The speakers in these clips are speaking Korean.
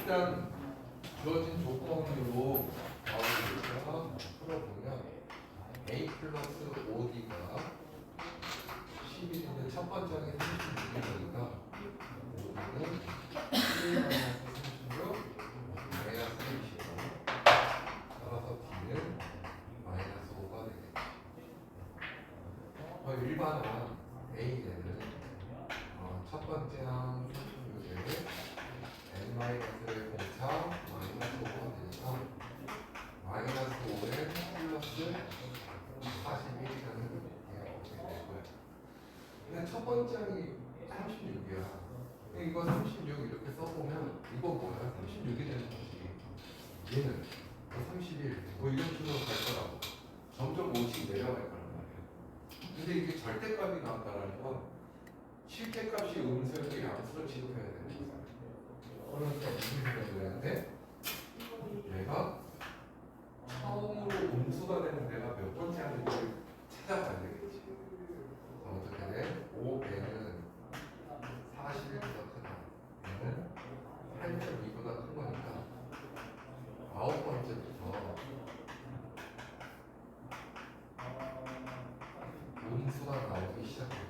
일단 주어진 조건으로 우리가 풀어보면 A 플러스 5D가 11인데 첫 번째 항이 36이니까 5D는 11 마이너스 36 마이너스 25 따라서 D는 마이너스 5가 되겠죠. 일반화 A는 첫 번째 항 36에 n-의 공차 마이너스 5가 되니까 마이너스 5에 플러스 41이라는 게 어떻게 되고요. 근데 첫 번째 항이 36이야. 이거 36 이렇게 써보면 이거 뭐야? 36이 되는 거지. 얘는 31 이런 식으로 갈 거라고. 점점 5씩 내려갈 거란 말이야. 근데 이게 절대값이 나왔다는 건 실제값이 음수였는데 양수로 취급해야 되는 거잖아. 그러니까 무슨 생각을 하는데 내가 처음으로 음수가 되는 내가 몇 번째 하는지 찾아봐야 되겠지. 어떻게 돼? 5배는 41보다 크다. 얘는 8.2보다 큰 거니까 9번째부터 음수가 나오기 시작해요.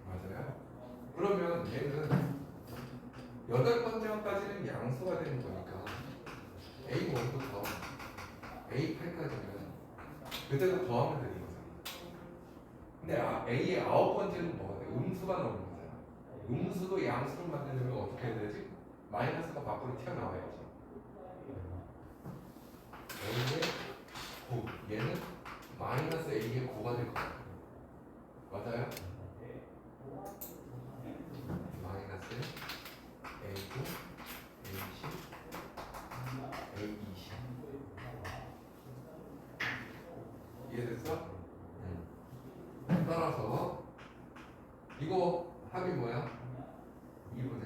맞아요? 그러면 얘는 8번째까지는 양수가 되는 거니까 A1부터 A8까지는 그대로 더하면 되는 거잖아. 근데 A의 9번째는 뭐가 돼? 음수가 나오는 거잖아. 음수도 양수로 만들려면 어떻게 해야 되지? 마이너스가 밖으로 튀어나와야지. A의 9, 얘는 마이너스 A의 9가 될 거야. 맞아요? 마이너스 A9, A10, A20 이해됐어? 따라서 이거 합이 뭐야? 2분의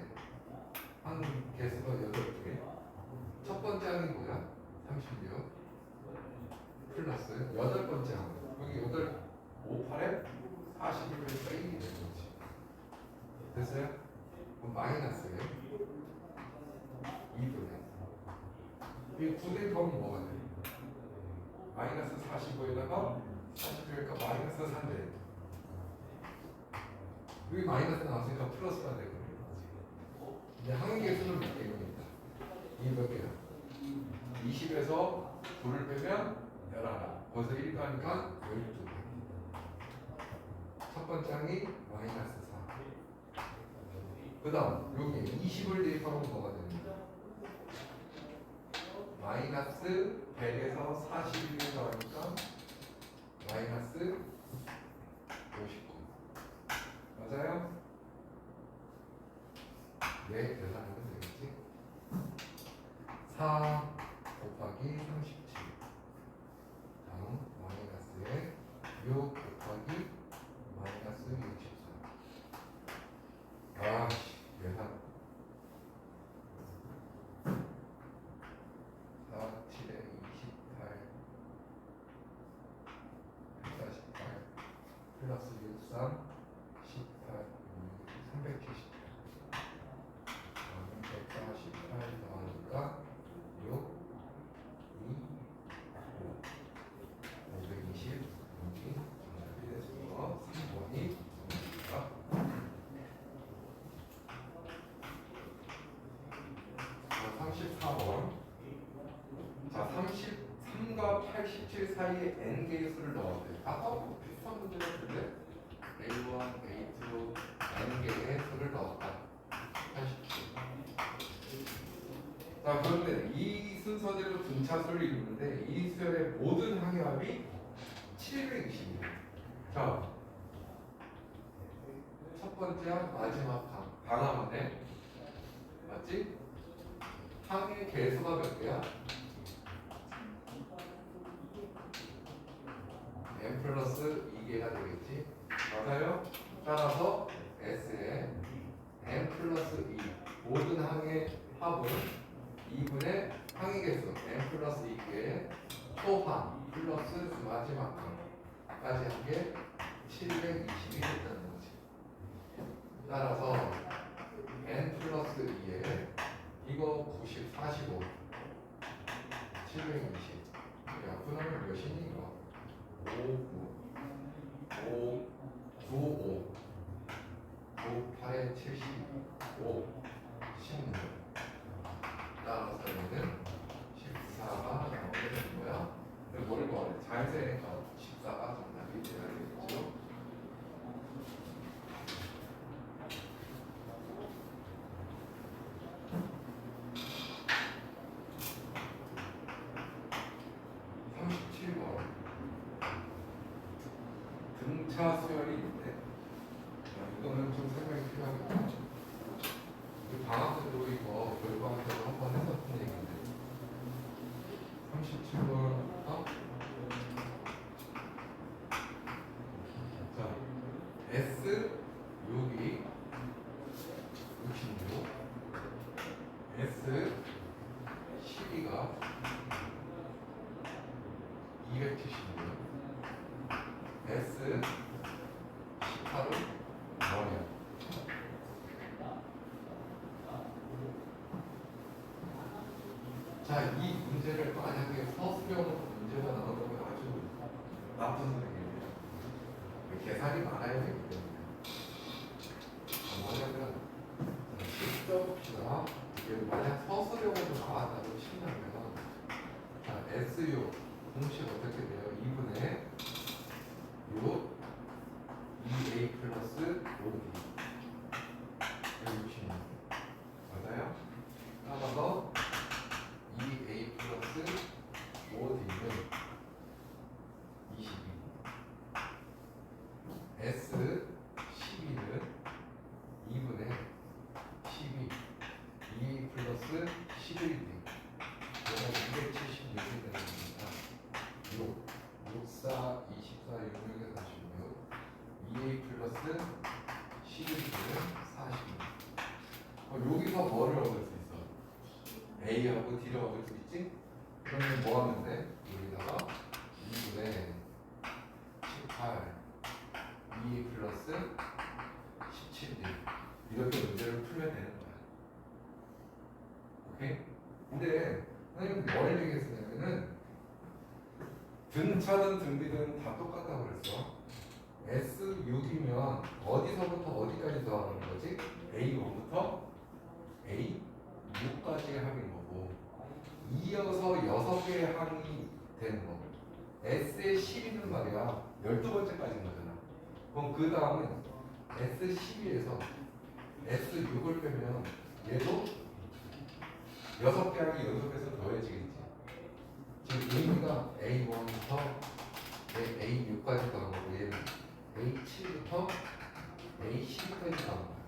한 개수가 8개. 첫 번째 항이 뭐야? 36 플러스 8번째 항 여기 5, 8에 41을 빼기 되는 거지. 됐어요? 그럼 마이너스 2분의 이 9대 더하면 뭐가 돼? 마이너스 45에다가 41이니까 마이너스 3대 여기 마이너스 나왔으니까 플러스가 되고 이제 항계수는 몇 개입니다. 이 몇 개야? 20에서 9를 빼면 11 거기서 1 가니까 12개. 첫 번째 항이 마이너스 4. 그 다음 여기 20을 대입하면 뭐가 됩니까? 마이너스 100에서 41을 더하니까 마이너스 59 맞아요? 네, 계산하면 되겠지? 4 곱하기 37 다음 마이너스에 6 곱하기 마이너스 64 아씨 계산 4, 7에 28 148 플러스 63 18 378 148 더하니까 6 2 5 520 여기 정답이 돼서 3번이 정답입니다. 자, 34번 자, 33과 87 사이에 n개의 수를 넣어야 돼. 아까 비슷한 문제 같은데 A1, A2, n개의 수를 넣었다. 87. 자, 그런데 이 순서대로 등차수를 이루는데 이 수열의 모든 항의 720이에요. 자, 첫 번째 항, 마지막 항 하나만에 맞지? 항의 개수가 몇 개야? n 플러스 2개가 되겠지? 맞아요? 따라서 S에 n 플러스 2 모든 항의 합은 2분의 항의 개수 n 플러스 2개의 초항 플러스 마지막 항까지 한 게 720이 됐다는 거지. 따라서 n 플러스 2의 820. 약분하면 몇이니까? 5, 9, 5, 9, 5. 9, 8에 75, 16. 따라서 얘는 14가 나오게 되는 거야. 근데 뭘 구하래? 자연수니까 14가 정답이 돼야 되겠죠. 등차 수열이 있는데 이거는 좀 설명이 필요하겠다. 방학 때도 이거 교육방학 때도 한번 했었던 얘기인데 37번부터 자 S 6이 66 S 12가 276 S 18은 뭐냐? 자, 이 문제를 만약에 서술형으로 문제가 나오면 아주 나쁜 선생님이에요. 계산이 많아야 되기 때문에. 뭐냐면, 직접 봅시다. 이게 만약 서술형으로 나왔다고 친다면, 자, SU 공식 어떻게 돼요? 2분의 6 2A 플러스 5B 166 맞아요? 따라서 2A 플러스 5D는 22 S 12는 2분의 12 2A 플러스 11D 이거는 276이 되는 겁니다. 6 4 24 66에 46 2A 플러스 11D는 46 여기서 뭐를 얻을 수 있어? A하고 D를 얻을 수 있지? 그러면 뭐 하면 돼? 여기다가 2분의 18 2 플러스 17D 이렇게 문제를 풀면 되는 거야. 오케이? 근데 선생님 뭘 얘기했었냐면은 등차든 등비든 다 똑같다고 그랬어. S6이면 어디서부터 어디까지 더하는 거지? A1부터 A6까지 하는 거고 이어서 6개의 항이 되는 거. S의 12는 말이야 12번째까지인 거잖아. 그럼 그 다음은 S12에서 S6을 빼면 얘도 6개 항이 연속해서 더해지겠지. 지금 의미가 A1부터 A6까지 더한 거고 얘는 A7부터 A12까지 더한 거야.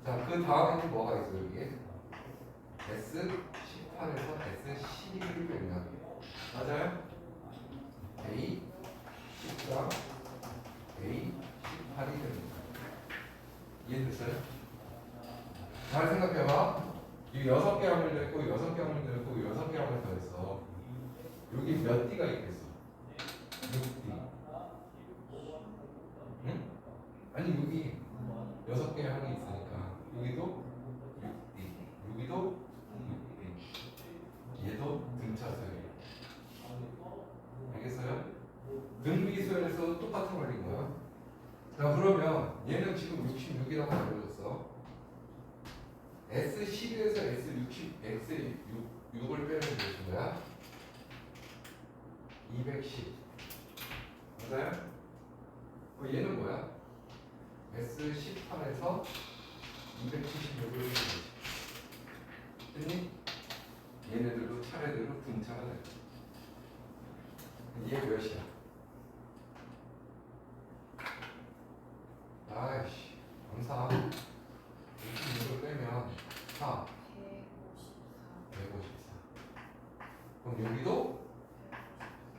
자, 그 다음에는 뭐가 있어 여기에? S18에서 S12를 빼면 맞아요? A14, A18이 됩니다. 이해됐어요? 잘 생각해봐. 이 6개 항을 냈고 6개 항을 냈고 6개 항을 더했어. 여기 몇 D가 있겠어? 6D. 응? 아니 여기 6개 항이 있으니까 여기도 6D 여기도 6D 얘도 등차수열이에요. 알겠어요? 등비수열에서 똑같은 원리인 거야. 자 그러면 얘는 지금 66이라고 알려줬어. S11에서 S6을 빼면 되는 거야. 210 맞아요? 얘는 뭐야? S18에서 276을 빼면 되지. 됐니? 얘네들도 차례대로 등차가 돼. 얘 몇이야? 아이씨 감사 66을 빼면 4 154 그럼 여기도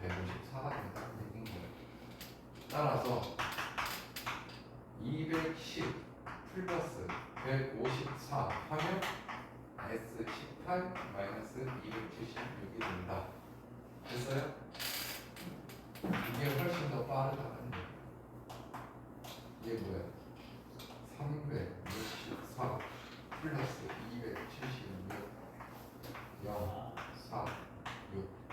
154가 된다는 얘기인 거예요. 따라서 210 플러스 154 하면 S18 마이너스 276이 된다. 됐어요? 이게 훨씬 더 빠르다는 얘기예요. 이게 뭐야? 364 플러스 276 0 4 6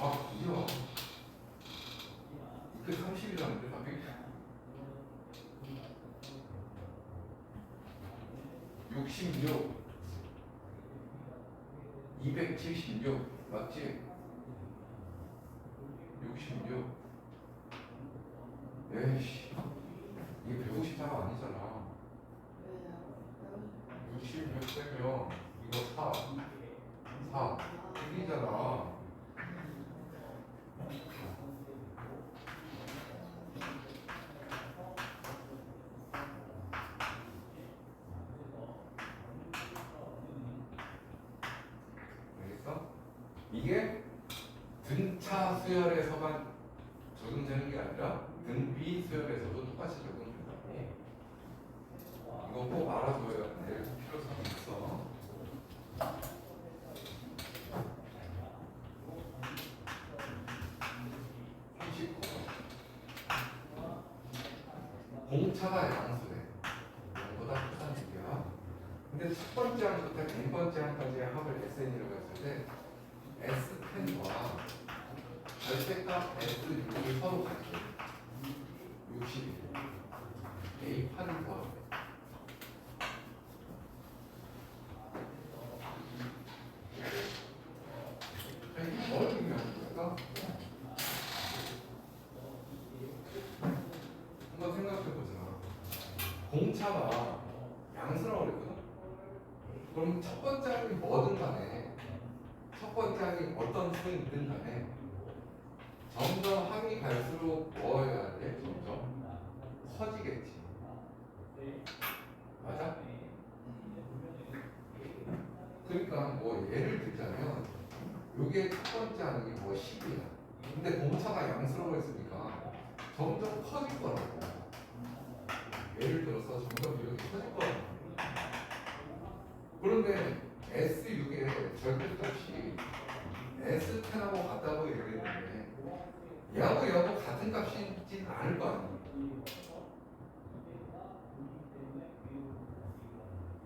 아, 그죠? 그 30이라는데 답이 66 276 맞지? 66 에이씨 이게 154가 아니잖아 66 빼면 이거 4 1이잖아 알겠어? 이게 등차 수열에서만 적용되는 게 아니라 등비 수열에서도 똑같이 적용된다고 이거 꼭 알아둬야 될 필요성이 있어 공차가 양수래. 0보다 크다는 얘기야. 근데 첫 번째 항부터 n번째 항까지의 합을 SN이라고 했을 때 S10과 절대값 S6이 서로 같대. 60이 A8을 더하래. 이게 뭘 의미하는 걸까? 한번 생각해보자. 공차가 양수라고 그랬거든? 그럼 첫 번째 항이 뭐든 간에 첫 번째 항이 어떤 수이든 간에 점점 항이 갈수록 뭐여야 돼? 점점 커지겠지. 맞아? 그러니까 뭐 예를 들자면 요게 첫 번째 항이 뭐 10이야. 근데 공차가 양수라고 했으니까 점점 커질 거라고. 예를 들어서 점점 이렇게 커질 거라고. 그런데 S6의 절대값이 S10하고 같다고 얘기했는데 얘하고 같은 값이진 않을 거 아니야.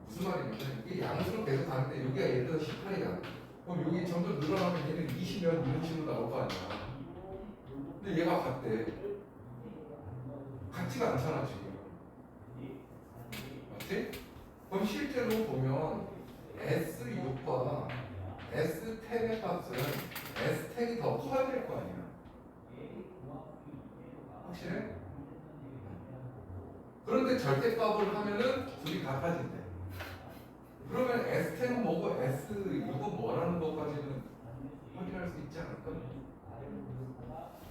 무슨 말이냐면 이게 양수로 계속 가는데 여기가 예를 들어서 18이야. 그럼 여기 점점 늘어나면 얘는 20면 이런 식으로 나올 거 아니야. 근데 얘가 같대. 같지가 않잖아 지금. 맞지? 그럼 실제로 보면 S6과 S10의 값은 S10이 더 커야 될 거 아니야. 확실해? 그런데 절대값을 하면은 둘이 같아진대. 그러면 S10은 뭐고 S6은 뭐라는 것까지는 확인할 수 있지 않을까?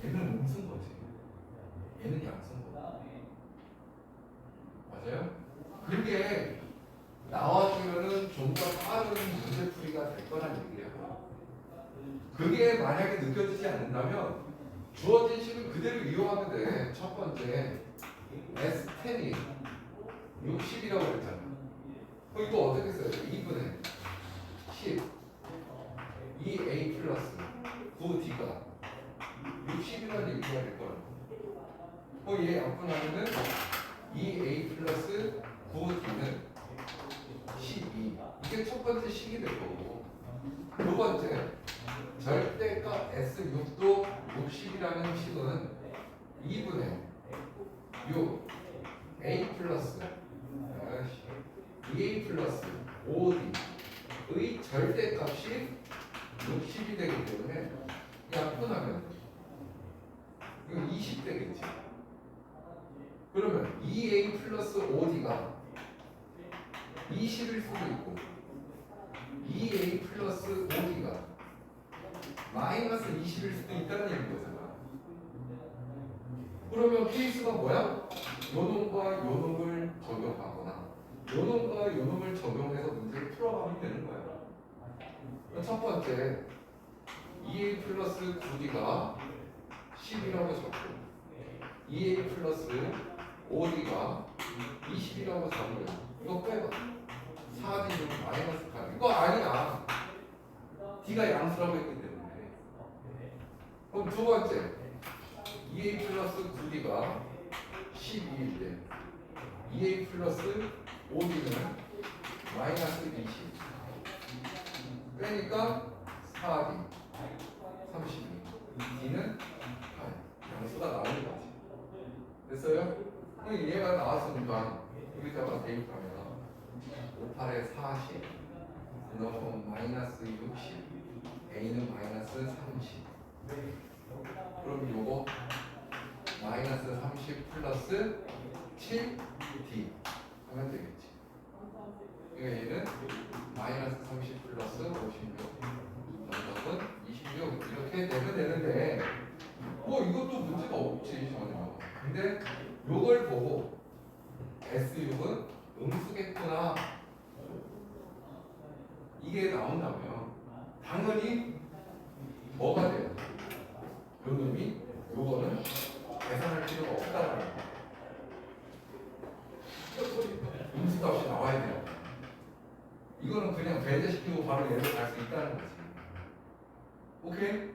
얘는 음수인 거지. 얘는 양수인 거고. 맞아요? 그게 나와주면은 좀 더 빠른 문제풀이가 될 거란 얘기야. 그게 만약에 느껴지지 않는다면 주어진 식을 그대로 이용하면 돼. 첫 번째 S10이 60이라고 했잖아. 이거 어떻게 써요? 2분의 10 2A 플러스 9D가 60이라는 얘기가 될 거라고. 얘 약분하면은 2A 플러스 9D는 12. 이게 첫 번째 식이 될 거고. 두 번째 절대값 S6도 60이라는 식은 2분의 6 A 플러스 2A 플러스 5D의 절대값이 60이 되기 때문에 약분하면 이거 20 되겠지. 그러면 2A 플러스 5D가 20일 수도 있고 2A 플러스 5D가 마이너스 20일 수도 있다는 얘기인 거잖아. 그러면 케이스가 뭐야? 요 놈과 요 놈을 적용하거나 요 놈과 요 놈을 적용해서 문제를 풀어가면 되는 거야. 첫 번째 2A 플러스 9D가 10이라고 적고 2A 플러스 5D가 20이라고 적으면 이거 빼봐. 4D는 마이너스 8. 이거 아니야. D가 양수라고 했기 때문에. 그럼 두 번째 2A 플러스 9D가 12일 때 2A 플러스 5D는 마이너스 20. 빼니까 4D 32. D는 8. 양수가 나오는 거지. 됐어요? 그럼 얘가 나왔으니까 여기다가 대입하면 5, 8에 40 넣으면 마이너스 60 A는 마이너스 30 그럼 요거 마이너스 30 플러스 7D 하면 되겠지. 그러니까 얘는 마이너스 30 플러스 56 정답은 26 이렇게 되면 되는데 뭐 이것도 문제가 없지 전혀. 근데 요걸 보고 S6은 음수겠구나 이게 나온다면 당연히 뭐가 돼요? 요 놈이 요거는 계산할 필요가 없다라는 거. 음수도 없이 나와야 돼요. 이거는 그냥 배제시키고 바로 얘를 갈 수 있다는 거지. 오케이?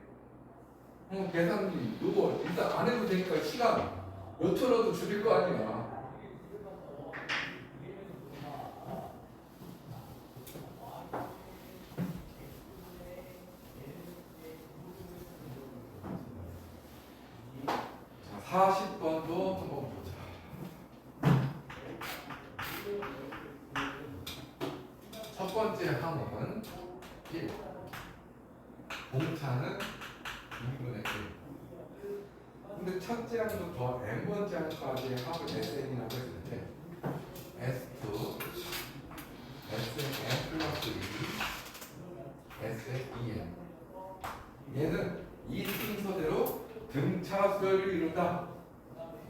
계산기 요거 일단 안 해도 되니까 시간 몇 초라도 줄일 거 아니야. 자, 40번도 한번 보자. 첫 번째 항은 1, 공차는 2분의 1. 근데 첫째 항부터 n번째 항까지의 합을 SN이라고 했을 때 S2, SN 플러스 2, SN2N 얘는 이 순서대로 등차수열을 이룬다.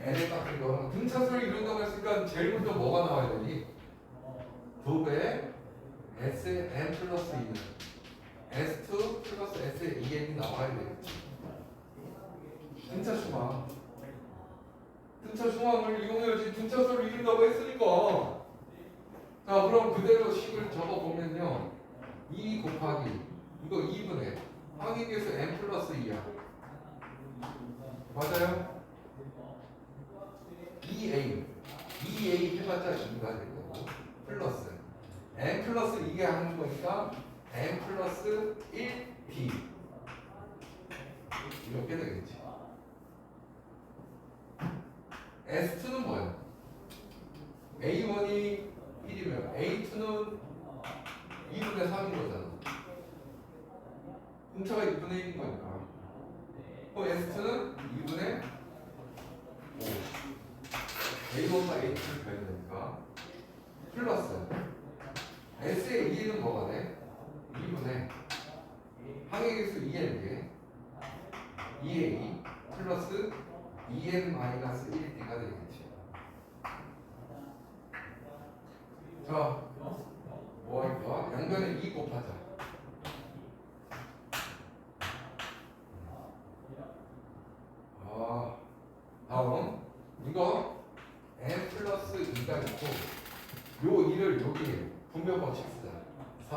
n에 같은 거는 등차수열을 이룬다고 했으니까 제일 먼저 뭐가 나와야 되니? 2배의 SN 플러스 2는 S2 플러스 SN2N이 나와야 되겠지. 등차 중항. 등차 중항을 이용해야지 등차수를 이룬다고 했으니까. 자, 그럼 그대로 식을 적어보면요. 2 곱하기 이거 2분의 항에 비해서 n 플러스 2야. 맞아요? 2a 해봤자 2가 되고 플러스 n 플러스 2가 하는 거니까 n 플러스 1b 이렇게 되겠지. S2는 뭐야? A1이 1이면 A2는 2분의 3인 거잖아. 공차가 2분의 1인 거니까. 그럼 S2는 2분의 5. A1과 A2를 배야 되니까. 플러스 S의 2는 뭐가 돼? 2분의 항의 개수 2n인데 2a 플러스 2n 마이너스 1d가 되겠지. 자, 뭐 할 거야? 양변에 2 곱하자. 다음 이거 n 플러스 2가 있고 요 2를 여기 분명 법칙 쓰자. 4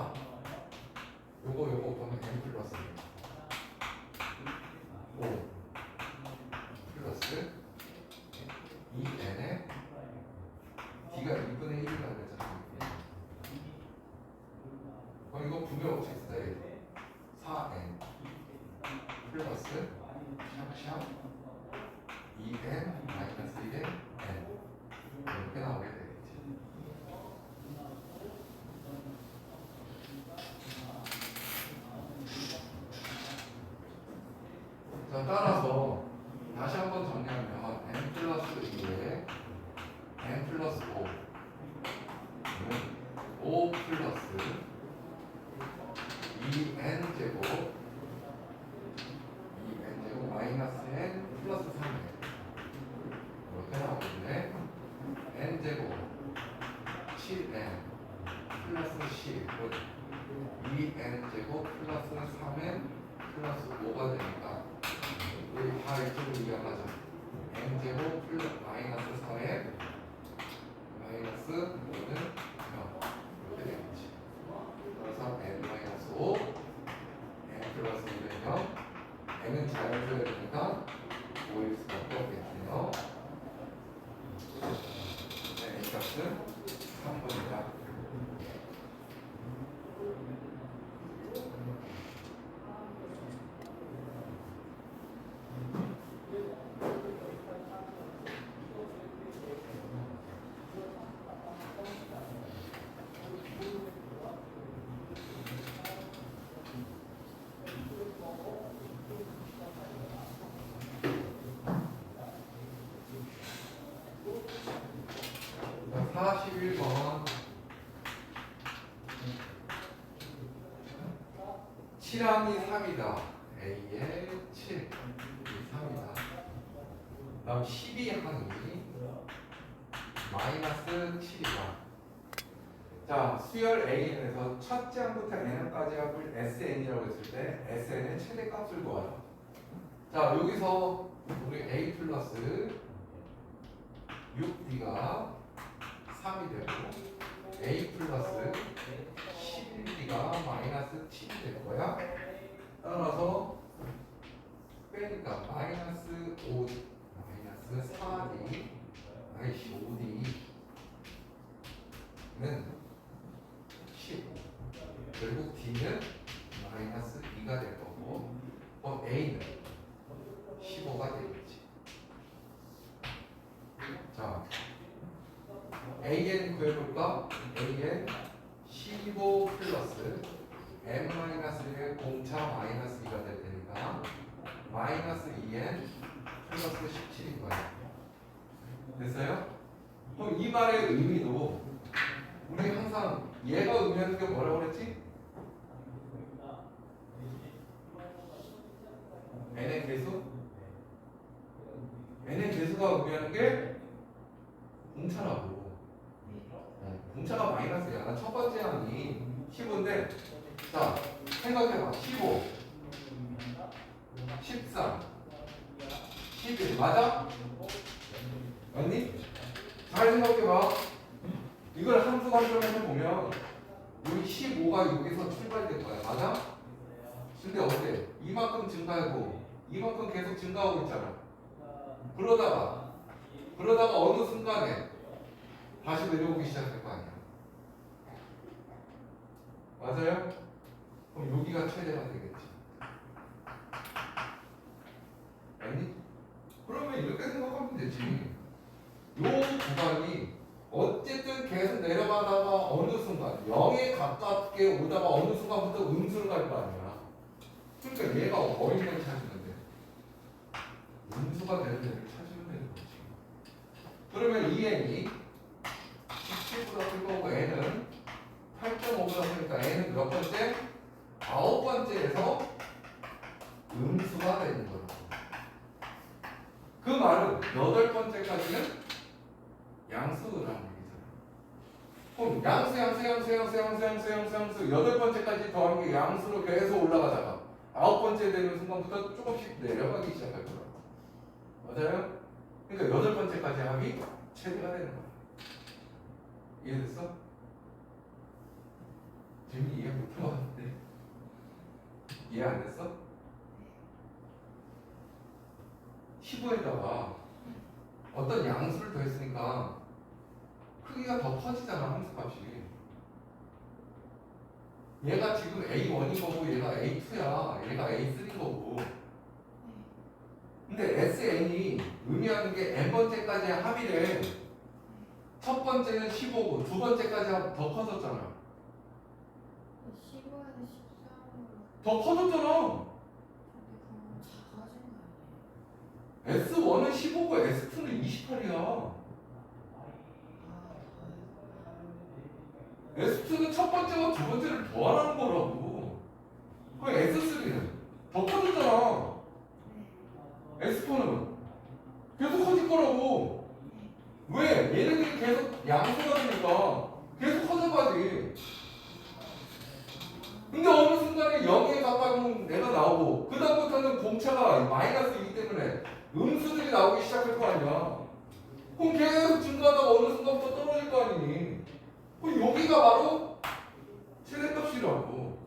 요거 보면 n 플러스 5 플러스 2n에 d가 2분의 1이라고 했잖아. 그럼 이거 분명 법칙 쓰자. 4n 플러스 샵샵 2n 마이너스 1의 n 이렇게 나오게 되겠지. 자, 따라서 다시 한번 정리하면 n 플러스 2에 n 플러스 5 플러스 2n 제곱 마이너스 n 플러스 3에 이렇게 나오겠네. n 제곱 7n 플러스 10 2n 제곱 플러스 3n 플러스 5가 되니까 우리 다 이쪽으로 이용하자. n 제곱 플러스 마이너스 4n 마이너스 5는 0 이렇게 되겠지. 그래서 n 마이너스 5 n 플러스 2는 0 n은 자연수열이니까 5일 수밖에 없겠네요. 네, 이 값은 3번이다. 7항이 3이다. A에 7, 3이다. 다음 12항이 마이너스 7이다. 자, 수열 AN에서 첫째 항부터 N항까지 합을 SN이라고 했을 때 SN의 최대값을 구하라. 자, 여기서 우리 A 플러스 6B가 3이 되고 A 플러스 11B가 마이너스 7이 될 거야. 따라서 빼니까 마이너스 5D 마이너스 4D 아이씨 5D는 15 결국 D는 마이너스 2가 될 거고 A는 15가 되겠지. 자, AN 구해볼까? AN 15 플러스 M-1의 공차 마이너스 2가 될 테니까 마이너스 2N 플러스 17인 거야. 됐어요? 그럼 이 말의 의미도 우리 항상 얘가 의미하는 게 뭐라고 그랬지? n의 개수? n의 개수가 의미하는 게 공차라고. 공차가 마이너스야. 나 첫 번째 항이 15인데 자 생각해봐. 15 13 11 맞아? 맞니? 잘 생각해봐. 이걸 함수 관점에서 보면 여기 15가 여기서 출발될 거야. 맞아? 근데 어때? 이만큼 증가하고 이만큼 계속 증가하고 있잖아. 그러다가 어느 순간에 다시 내려오기 시작할 거 아니야. 맞아요? 그럼 여기가 최대가 되겠지. 아니? 그러면 이렇게 생각하면 되지. 요 구간이 어쨌든 계속 내려가다가 어느 순간 0에 가깝게 오다가 어느 순간부터 음수를 갈 거 아니야. 그러니까 얘가 어린 걸 찾으면 돼. 음수가 되는 애를 찾으면 되는 거지. 그러면 이 n이 17보다 클 거고 n은 8.5보다 크니까 n은 몇 번째? 9번째에서 음수가 되는 거야. 그 말은 8번째까지는 양수라는 얘기잖아. 그럼 양수 8번째까지 더한 게 양수로 계속 올라가다가 9번째 되는 순간부터 조금씩 내려가기 시작할 거야. 맞아요? 그러니까 8번째까지 합이 최대가 되는 거야. 이해됐어? 재민이 이해 못해봤는데 이해 안 됐어? 15에다가 어떤 양수를 더했으니까 크기가 더 커지잖아. 함수값이. 얘가 지금 A1인 거고 얘가 A2야. 얘가 A3인 거고. 근데 SN이 의미하는 게 n번째까지 합이래. 첫 번째는 15고 두 번째까지 더 커졌잖아. 15에서 13으로 더 커졌잖아. 작아진 거 아니에요? S1은 15고 S2는 28이야. S2는 첫 번째와 두 번째를 더하라는 거라고. 그럼 S3는 더 커졌잖아. S4는 계속 커질 거라고. 왜? 얘네들이 계속 양수가 되니까 계속 커져가지. 근데 어느 순간에 0에 가까운 애가 나오고 그 다음부터는 공차가 마이너스이기 때문에 음수들이 나오기 시작할 거 아니야. 그럼 계속 증가하다가 어느 순간부터 떨어질 거 아니니. 그럼 여기가 바로 최대값이라고.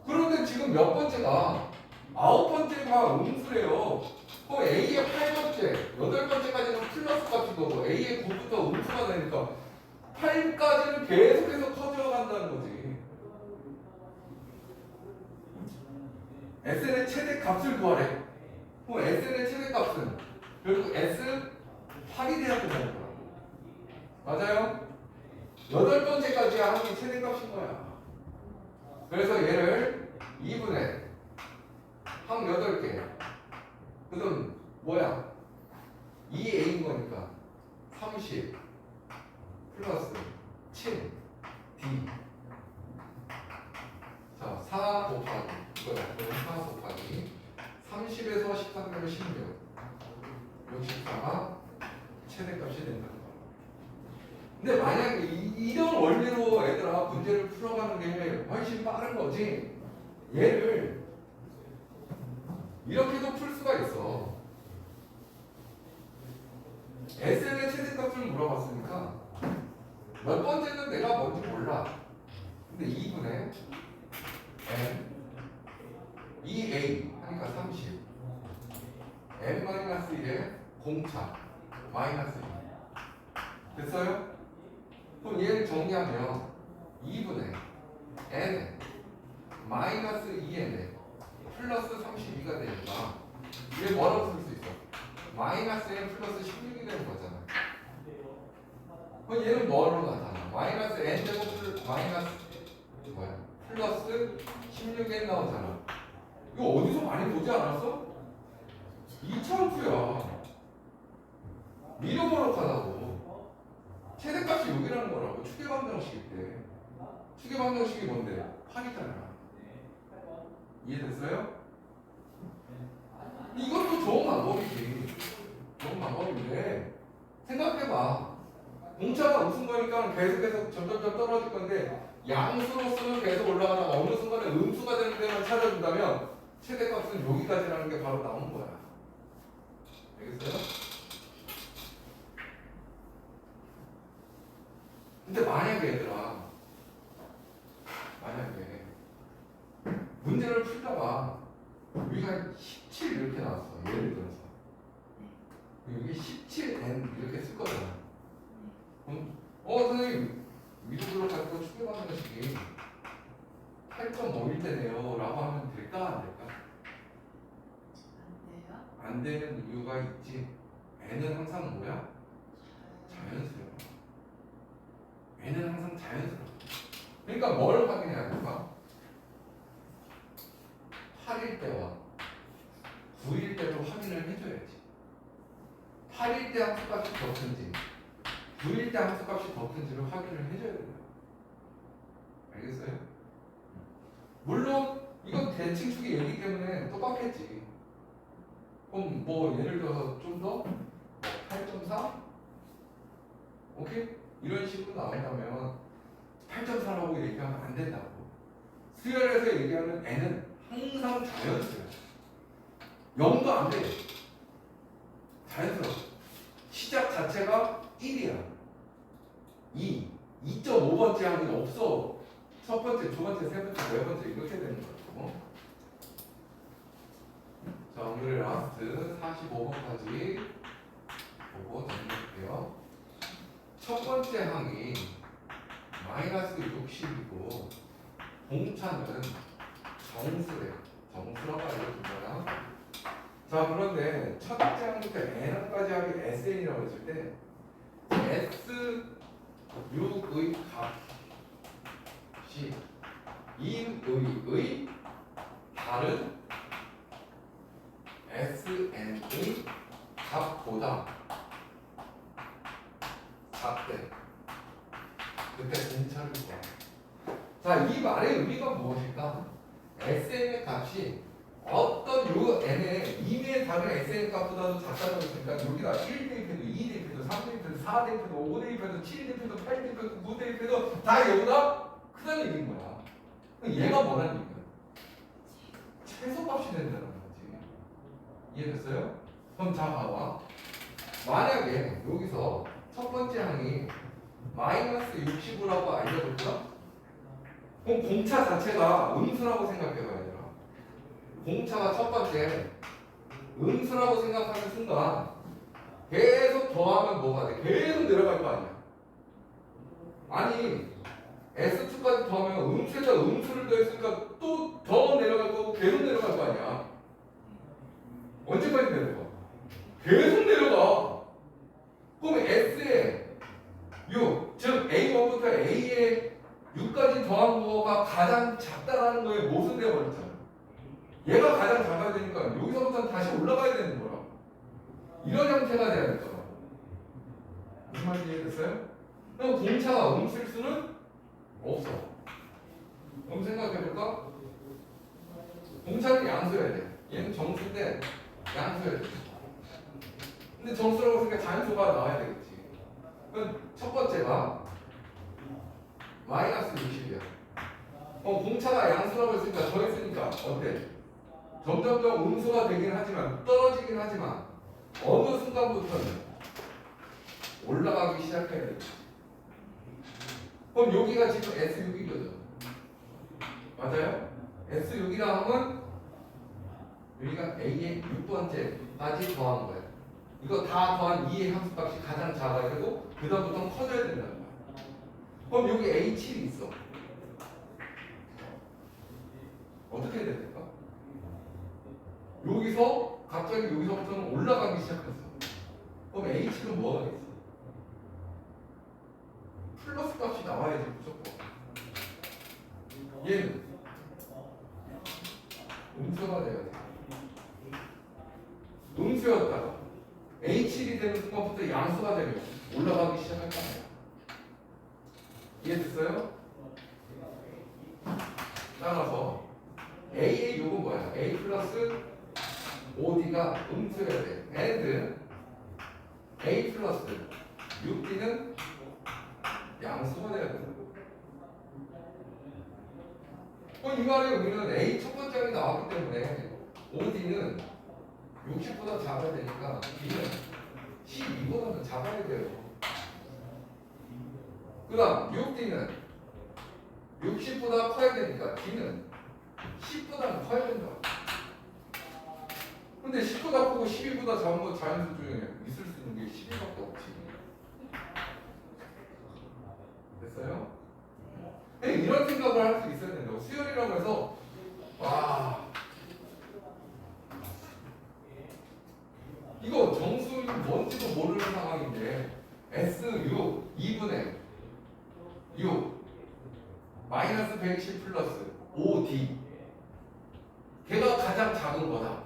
그런데 지금 몇 번째가 9번째가 음수래요. 그럼 A의 8번째, 8번째까지는 플러스 값인 거고 A의 9부터 음수가 되니까 8까지는 계속해서 커져간다는 거지. SN의 최대값을 구하래. 그럼 SN의 최대값은 결국 S 8이 돼야 된다는 거라고. 맞아요? 8번째까지 하는 게 최대값인 거야. 그래서 얘를 2분의 항 8개. 그럼 뭐야? 2A인 거니까 30 플러스 7 D. 자, 4 곱하기 거야. 그럼 4 곱하기 30에서 13 되면 16. 64가 최대값이 된다. 근데 만약에 이런 원리로 애들아 문제를 풀어가는 게 훨씬 빠른 거지. 얘를 이렇게도 풀 수가 있어. SN의 최대값을 물어봤으니까 몇 번째는 내가 뭔지 몰라. 근데 2분의 n 2a 하니까 30 n-1에 공차 마이너스 2 됐어요? 그럼 얘를 정리하면 2분의 n 마이너스 2n에 플러스 32가 되니까 얘 뭐라고 쓸 수 있어? 마이너스 n 플러스 16이 되는 거잖아. 그럼 얘는 뭐로 나타나? 마이너스 n 제곱 마이너스 뭐야? 플러스 16n 나오잖아. 이거 어디서 많이 보지 않았어? 이차함수야. 미려버럭하다고. 최대값이 여기라는 거라고. 추계방정식일 때. 추계방정식이 뭔데? 8이잖아. 이해됐어요? 이것도 좋은 방법이지. 좋은 방법인데 생각해봐. 공차가 무슨 거니까 계속해서 점점점 떨어질 건데 양수로서는 계속 올라가다가 어느 순간에 음수가 되는 데만 찾아준다면 최대값은 여기까지라는 게 바로 나온 거야. 알겠어요? 근데 만약에 얘들아 만약에 문제를 풀다가 여기가 17 이렇게 나왔어. 예를 들어서 여기 17n 이렇게 쓸 거잖아. 선생님 위로블록 가지고 추계받는 식이 8.51 대네요 라고 하면 될까 안 될까? 안 돼요? 안 되는 이유가 있지. n은 항상 뭐야? 자연스러워. n은 항상 자연스러워. 그러니까 뭘 확인해야 될까? 8일 때와 9일 때도 확인을 해줘야지. 8일 때 함수값이 더 큰지 9일 때 함수값이 더 큰지를 확인을 해줘야 돼요. 알겠어요? 물론 이건 대칭축의 얘기 때문에 똑같겠지. 그럼 뭐 예를 들어서 좀 더 8.4? 오케이? 이런 식으로 나온다면 8.4라고 얘기하면 안 된다고. 수열에서 얘기하는 n은 항상 자연수야. 0도 안 돼. 자연스러워. 시작 자체가 1이야. 2.5번째 항이 없어. 첫 번째, 두 번째, 세 번째, 네 번째 이렇게 되는 거고. 자, 오늘의 라스트 45번까지 보고 정리할게요. 첫 번째 항이 마이너스 60이고 공차는 정수래. 정수라고 알려준 거야. 자, 그런데 첫 번째 항부터 n까지 하기 sn이라고 했을 때 S6의 값이 2의의 다른 SN의 값보다 작대. 그때 공차를 구하. 자, 이 말의 의미가 무엇일까? SN의 값이 어떤 요 n의 이미의 다른 SN 값보다도 작다고 했으니까 여기다 1 대입해도 2 대입해도 3 대입해도 4 대입해도 5 대입해도 7 대입해도 8 대입해도 9 대입해도 다 얘보다 크다는 얘기인 거야. 얘가 뭐라는 얘기야? 최소값이 된다는 거지. 이해됐어요? 그럼 자 봐봐. 만약에 여기서 첫 번째 항이 마이너스 65라고 알려줬다? 그럼 공차 자체가 음수라고 생각해봐야 돼. 공차가 첫 번째 음수라고 생각하는 순간 계속 더하면 뭐가 돼? 계속 내려갈 거 아니야. 아니 S2까지 더하면 음수에다 음수를 더했으니까 또 더 내려갈 거고 계속 내려갈 거 아니야. 언제까지 내려가? 계속 내려가. 그럼 S에 6, 즉 A1부터 A에 6까지 더한 거가 가장 작다라는 거에 모순되어 버렸잖아. 얘가 가장 작아야 되니까 여기서부터는 다시 올라가야 되는 거야. 이런 형태가 돼야 될 거야. 무슨 말인지 이해됐어요? 그럼 공차가 음수일 수는 없어. 그럼 생각해볼까? 분차는 양수여야 돼. 얘는 정수인데 양수여야 돼. 근데 정수라고 했으니까 자연수가 나와야 되겠지. 그럼 첫 번째가 마이너스 60이야. 공차가 양수라고 했으니까 더했으니까 어때? 점점점 음수가 되긴 하지만 떨어지긴 하지만 어느 순간부터는 올라가기 시작해야 돼. 그럼 여기가 지금 S6이거든. 맞아요? S6이라 하면 여기가 A의 6번째까지 더한 거야. 이거 다 더한 2의 함수값이 가장 작아야 되고 그 다음부터는 커져야 된다는 거야. 그럼 여기 A7이 있어. 어떻게 해야 될까? 여기서 갑자기 여기서부터는 올라가기 시작했어. 그럼 H7은 뭐가 되겠어? 플러스 값이 나와야지 무조건. 얘는 음수가 돼야 돼. 음수였다가 H7이 되는 순간부터 양수가 되면 올라가기 시작할 거 아니야. 이해됐어요? 따라서 A의 요건 뭐야? A 플러스 5D가 음수여야 돼. and A 플러스 6D는 양수가 돼야 돼. 이 말에 우리는 A 첫 번째가 나왔기 때문에 5D는 60보다 작아야 되니까 D는 12보다는 작아야 돼요. 그 다음 6D는 60보다 커야 되니까 D는 10보다는 커야 된다. 근데 10보다 크고 12보다 작은 거 자연수 중에 있을 수 있는 게 12밖에 없지. 됐어요? 네, 이런 생각을 할 수 있어야 된다고. 수열이라고 해서 와 이거 정수는 뭔지도 모르는 상황인데 S6 2분의 6 마이너스 120 플러스 5D 걔가 가장 작은 거다.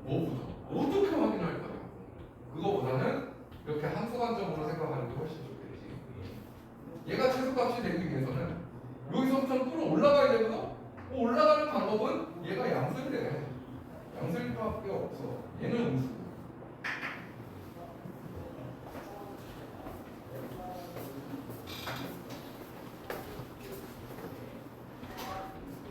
뭐부터? 어떻게 확인할 거냐? 그거보다는 이렇게 함수관점으로 생각하는 게 훨씬 좋겠지. 얘가 최소값이 되기 위해서는 여기서부터는 또 올라가야 되거든? 올라가는 방법은 얘가 양수인데 양수일 수밖에 없어. 얘는 음수.